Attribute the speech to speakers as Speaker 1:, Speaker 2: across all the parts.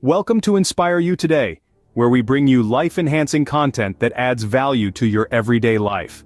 Speaker 1: Welcome to Inspire You Today, where we bring you life-enhancing content that adds value to your everyday life.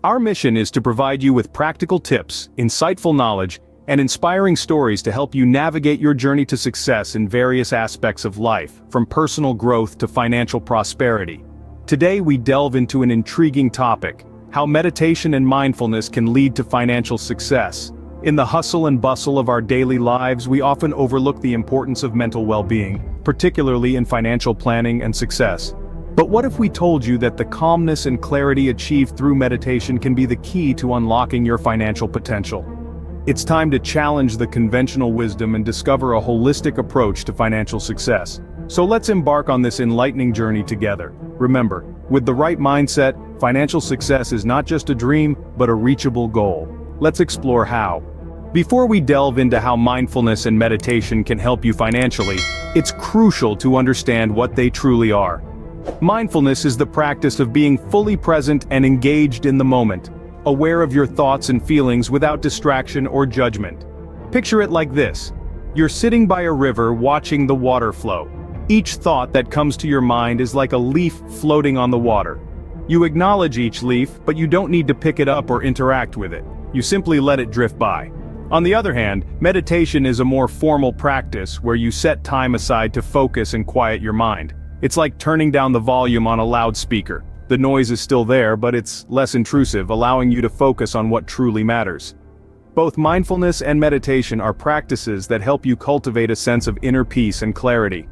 Speaker 1: Our mission is to provide you with practical tips, insightful knowledge, and inspiring stories to help you navigate your journey to success in various aspects of life, from personal growth to financial prosperity. Today we delve into an intriguing topic: how meditation and mindfulness can lead to financial success. In the hustle and bustle of our daily lives, we often overlook the importance of mental well-being, particularly in financial planning and success. But what if we told you that the calmness and clarity achieved through meditation can be the key to unlocking your financial potential? It's time to challenge the conventional wisdom and discover a holistic approach to financial success. So let's embark on this enlightening journey together. Remember, with the right mindset, financial success is not just a dream, but a reachable goal. Let's explore how. Before we delve into how mindfulness and meditation can help you financially, it's crucial to understand what they truly are. Mindfulness is the practice of being fully present and engaged in the moment, aware of your thoughts and feelings without distraction or judgment. Picture it like this. You're sitting by a river watching the water flow. Each thought that comes to your mind is like a leaf floating on the water. You acknowledge each leaf, but you don't need to pick it up or interact with it. You simply let it drift by. On the other hand, meditation is a more formal practice where you set time aside to focus and quiet your mind. It's like turning down the volume on a loudspeaker. The noise is still there, but it's less intrusive, allowing you to focus on what truly matters. Both mindfulness and meditation are practices that help you cultivate a sense of inner peace and clarity.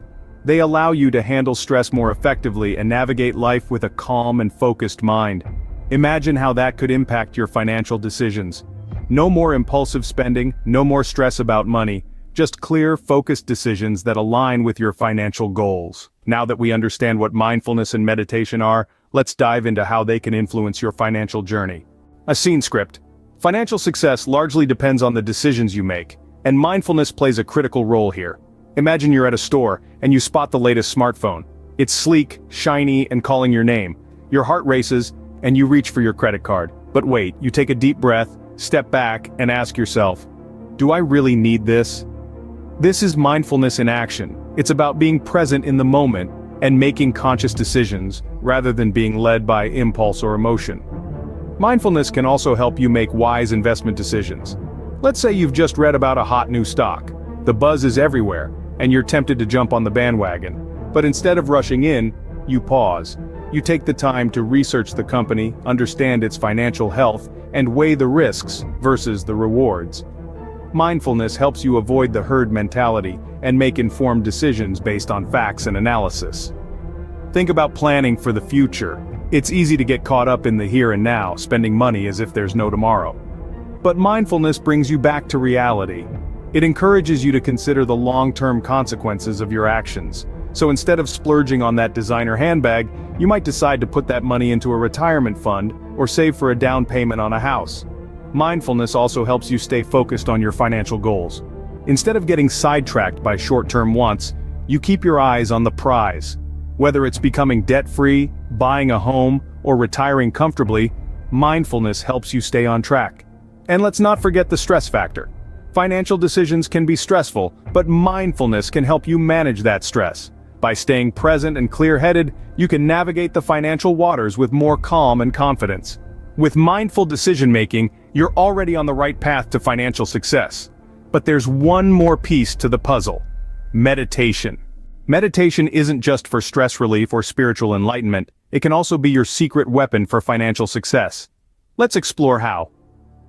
Speaker 1: They allow you to handle stress more effectively and navigate life with a calm and focused mind. Imagine how that could impact your financial decisions. No more impulsive spending, no more stress about money, just clear, focused decisions that align with your financial goals. Now that we understand what mindfulness and meditation are, let's dive into how they can influence your financial journey. A scene script. Financial success largely depends on the decisions you make, and mindfulness plays a critical role here. Imagine you're at a store, and you spot the latest smartphone. It's sleek, shiny, and calling your name. Your heart races, and you reach for your credit card. But wait, you take a deep breath, step back, and ask yourself, do I really need this? This is mindfulness in action. It's about being present in the moment and making conscious decisions, rather than being led by impulse or emotion. Mindfulness can also help you make wise investment decisions. Let's say you've just read about a hot new stock. The buzz is everywhere, and you're tempted to jump on the bandwagon. But instead of rushing in, you pause. You take the time to research the company, understand its financial health, and weigh the risks versus the rewards. Mindfulness helps you avoid the herd mentality and make informed decisions based on facts and analysis. Think about planning for the future. It's easy to get caught up in the here and now, spending money as if there's no tomorrow. But mindfulness brings you back to reality. It encourages you to consider the long-term consequences of your actions. So instead of splurging on that designer handbag, you might decide to put that money into a retirement fund or save for a down payment on a house. Mindfulness also helps you stay focused on your financial goals. Instead of getting sidetracked by short-term wants, you keep your eyes on the prize. Whether it's becoming debt-free, buying a home, or retiring comfortably, mindfulness helps you stay on track. And let's not forget the stress factor. Financial decisions can be stressful, but mindfulness can help you manage that stress. By staying present and clear-headed, you can navigate the financial waters with more calm and confidence. With mindful decision-making, you're already on the right path to financial success. But there's one more piece to the puzzle: meditation. Meditation isn't just for stress relief or spiritual enlightenment, it can also be your secret weapon for financial success. Let's explore how.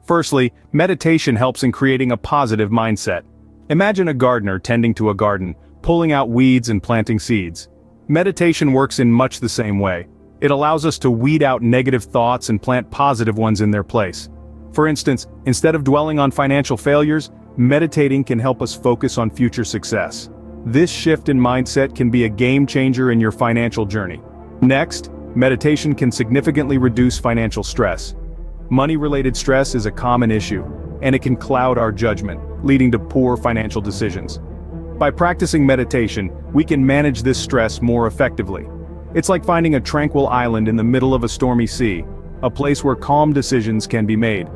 Speaker 1: Firstly, meditation helps in creating a positive mindset. Imagine a gardener tending to a garden, pulling out weeds and planting seeds. Meditation works in much the same way. It allows us to weed out negative thoughts and plant positive ones in their place. For instance, instead of dwelling on financial failures, meditating can help us focus on future success. This shift in mindset can be a game changer in your financial journey. Next, meditation can significantly reduce financial stress. Money-related stress is a common issue, and it can cloud our judgment, leading to poor financial decisions. By practicing meditation, we can manage this stress more effectively. It's like finding a tranquil island in the middle of a stormy sea, a place where calm decisions can be made.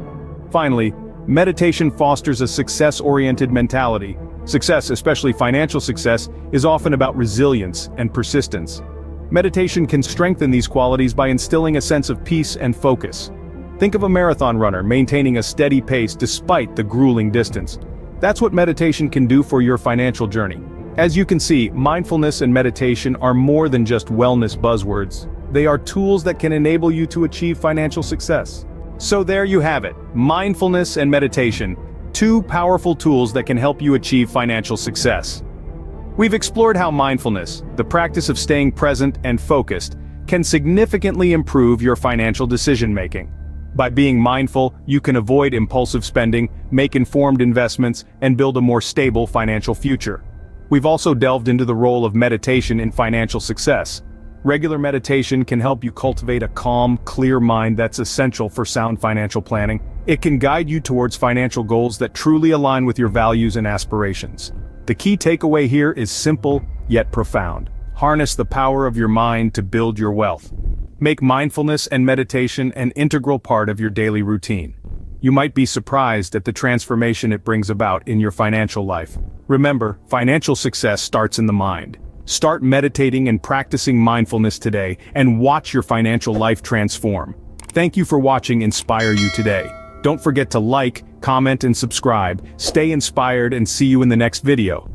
Speaker 1: Finally, meditation fosters a success-oriented mentality. Success, especially financial success, is often about resilience and persistence. Meditation can strengthen these qualities by instilling a sense of peace and focus. Think of a marathon runner maintaining a steady pace despite the grueling distance. That's what meditation can do for your financial journey. As you can see, mindfulness and meditation are more than just wellness buzzwords. They are tools that can enable you to achieve financial success. So there you have it, mindfulness and meditation, two powerful tools that can help you achieve financial success. We've explored how mindfulness, the practice of staying present and focused, can significantly improve your financial decision-making. By being mindful, you can avoid impulsive spending, make informed investments, and build a more stable financial future. We've also delved into the role of meditation in financial success. Regular meditation can help you cultivate a calm, clear mind that's essential for sound financial planning. It can guide you towards financial goals that truly align with your values and aspirations. The key takeaway here is simple, yet profound. Harness the power of your mind to build your wealth. Make mindfulness and meditation an integral part of your daily routine. You might be surprised at the transformation it brings about in your financial life. Remember, financial success starts in the mind. Start meditating and practicing mindfulness today, and watch your financial life transform. Thank you for watching Inspire You Today. Don't forget to like, comment, and subscribe. Stay inspired and see you in the next video.